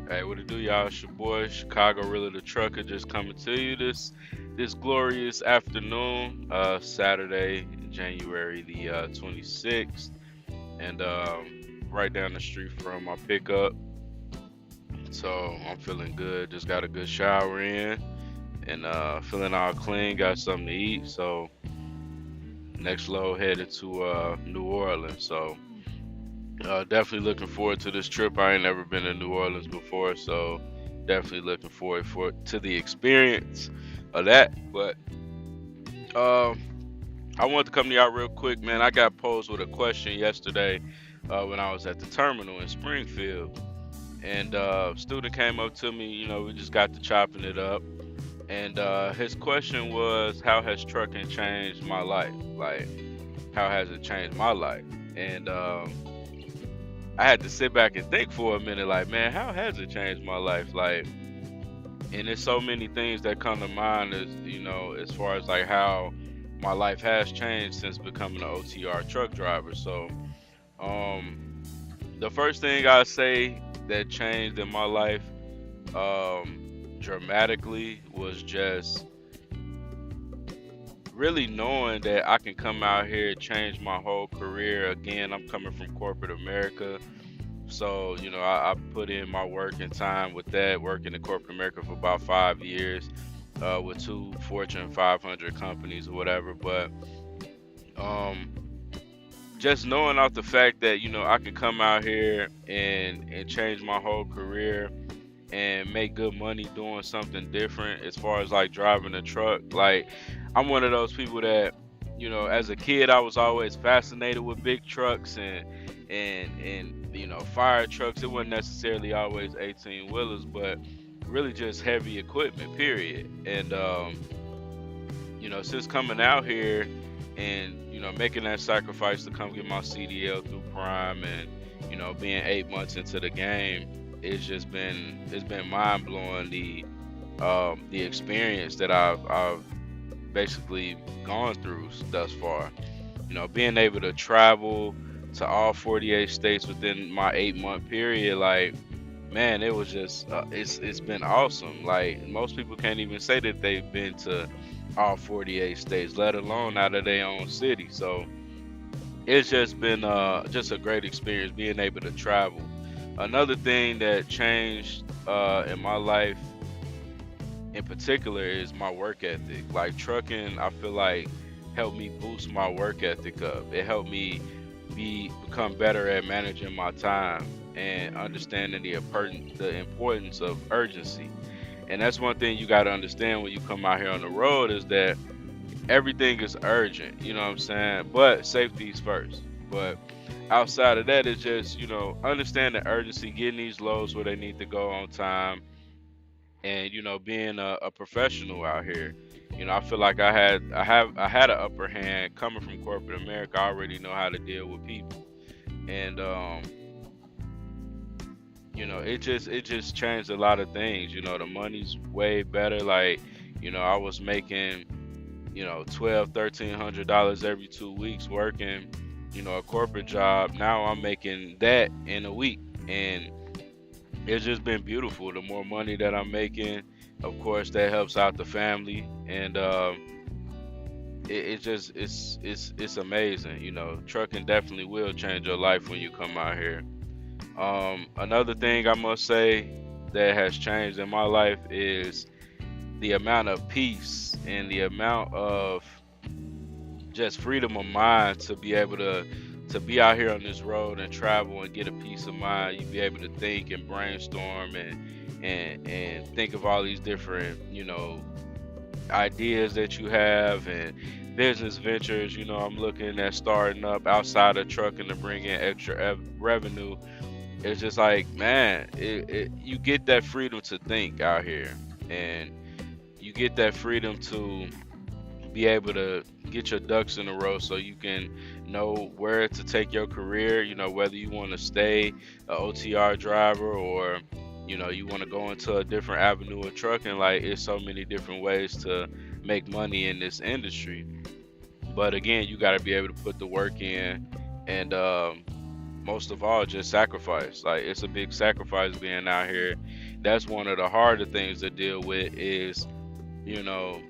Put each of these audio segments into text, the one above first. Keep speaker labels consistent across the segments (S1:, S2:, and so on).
S1: Hey, what it do, y'all? It's your boy Chicago Really the Trucker, just coming to you this glorious afternoon, Saturday, January the 26th, and right down the street from my pickup. So I'm feeling good. Just got a good shower in, and feeling all clean. Got something to eat. So next load headed to New Orleans. So definitely looking forward to this trip. I ain't never been to New Orleans before, so definitely looking forward to the experience of that. But um, I wanted to come to y'all real quick, man. I got posed with a question yesterday when I was at the terminal in Springfield, and student came up to me. We just got to chopping it up, and his question was, "How has trucking changed my life? Like, how has it changed my life?" And I had to sit back and think for a minute, like, man, how has it changed my life? Like, and there's so many things that come to mind as far as like how my life has changed since becoming an OTR truck driver. So, um, the first thing I say that changed in my life, dramatically was just really knowing that I can come out here, change my whole career. Again, I'm coming from corporate America. So, I put in my work and time with that, working in corporate America for about 5 years, with two Fortune 500 companies or whatever. But um, just knowing out the fact that, I can come out here and change my whole career and make good money doing something different as far as like driving a truck. Like, I'm one of those people that, as a kid, I was always fascinated with big trucks and fire trucks. It wasn't necessarily always 18 wheelers, but really just heavy equipment, period. And since coming out here and making that sacrifice to come get my CDL through Prime, and being 8 months into the game, it's been mind blowing, the experience that I've basically gone through thus far. Being able to travel to all 48 states within my 8 month period, like, man, it was just it's been awesome. Like, most people can't even say that they've been to all 48 states, let alone out of their own city. So it's just been just a great experience being able to travel. Another thing that changed in my life in particular is my work ethic. Like, trucking, I feel like helped me boost my work ethic up. It helped me become better at managing my time and understanding the importance of urgency. And that's one thing you got to understand when you come out here on the road, is that everything is urgent. You know what I'm saying? But safety's first. But outside of that, it's just understand the urgency, getting these loads where they need to go on time, and being a professional out here. I feel like I had an upper hand coming from corporate America. I already know how to deal with people, and it just changed a lot of things. The money's way better. Like, I was making 12, $1,300 every 2 weeks working a corporate job. Now I'm making that in a week, and it's just been beautiful. The more money that I'm making, of course, that helps out the family, and it's amazing. Trucking definitely will change your life when you come out here. Another thing I must say that has changed in my life is the amount of peace and the amount of just freedom of mind to be able to be out here on this road and travel and get a peace of mind. You be able to think and brainstorm and think of all these different ideas that you have, and business ventures. I'm looking at starting up outside of trucking to bring in extra revenue. It's just like, man, you get that freedom to think out here, and you get that freedom to be able to get your ducks in a row so you can know where to take your career, whether you want to stay a OTR driver, or you want to go into a different avenue of trucking. Like, it's so many different ways to make money in this industry. But again, you got to be able to put the work in, and most of all, just sacrifice. Like, it's a big sacrifice being out here. That's one of the harder things to deal with is, you know,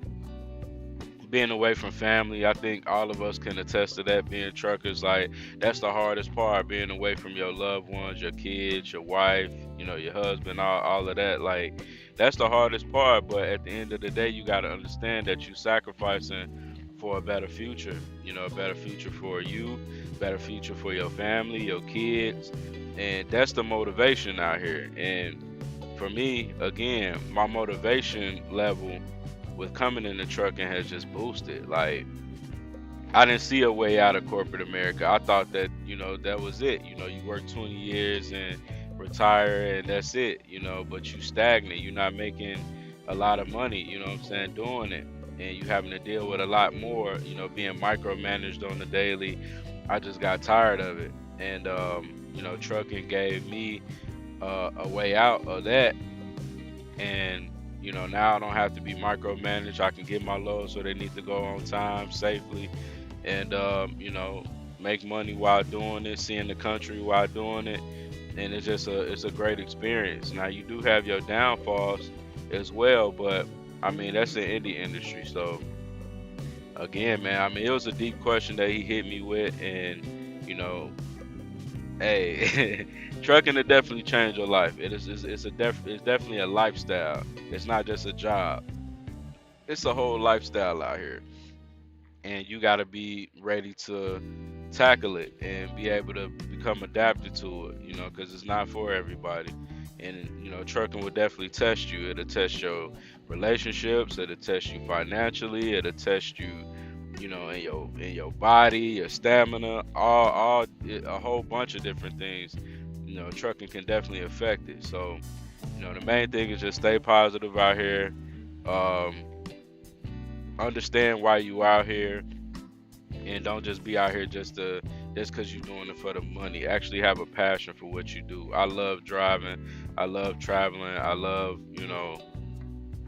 S1: being away from family. I think all of us can attest to that, being truckers. Like, that's the hardest part, being away from your loved ones, your kids, your wife, your husband, all of that. Like, that's the hardest part. But at the end of the day, you got to understand that you sacrificing for a better future, a better future for you, better future for your family, your kids. And that's the motivation out here. And for me, again, my motivation level with coming in the trucking has just boosted. Like, I didn't see a way out of corporate America. I thought that, that was it. You work 20 years and retire and that's it, but you stagnate. You're not making a lot of money, what I'm saying, doing it. And you having to deal with a lot more, being micromanaged on the daily. I just got tired of it. And, trucking gave me a way out of that. And now I don't have to be micromanaged. I can get my loads so they need to go on time safely, and make money while doing it, seeing the country while doing it, and it's a great experience. Now, you do have your downfalls as well, but I mean, that's the indie industry. So again, man, I mean, it was a deep question that he hit me with, and hey, trucking will definitely change your life. It's definitely a lifestyle. It's not just a job. It's a whole lifestyle out here, and you got to be ready to tackle it and be able to become adapted to it. Because it's not for everybody. And trucking will definitely test you. It'll test your relationships. It'll test you financially. It'll test you in your body, your stamina, all a whole bunch of different things. Trucking can definitely affect it. So, the main thing is just stay positive out here. Um, Understand why you out here, and don't just be out here just because you're doing it for the money. Actually have a passion for what you do. I love driving. I love traveling. I love,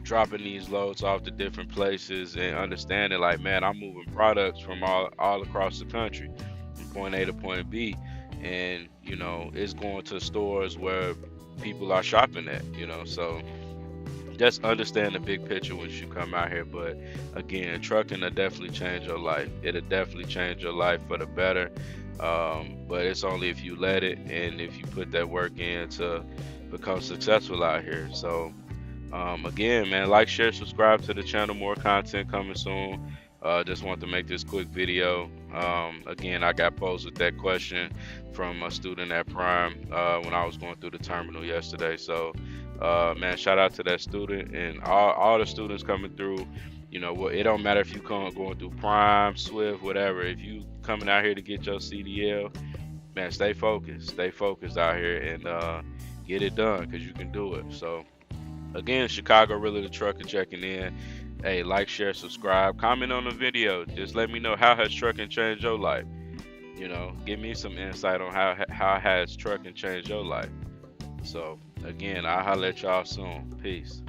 S1: dropping these loads off to different places and understanding, like, man, I'm moving products from all across the country from point A to point B, and it's going to stores where people are shopping at, so just understand the big picture when you come out here. But again, trucking will definitely change your life. It'll definitely change your life for the better, but it's only if you let it and if you put that work in to become successful out here. So again, man, like, share, subscribe to the channel. More content coming soon. Just want to make this quick video. Again, I got posed with that question from a student at Prime when I was going through the terminal yesterday. So, man, shout out to that student and all the students coming through. It don't matter if you going through Prime, Swift, whatever. If you coming out here to get your CDL, man, stay focused out here and get it done, because you can do it. So again, Chicago Really the Trucker checking in. Hey, like, share, subscribe, comment on the video. Just let me know, how has trucking changed your life? Give me some insight on how has trucking changed your life. So again, I'll holler at y'all soon. Peace.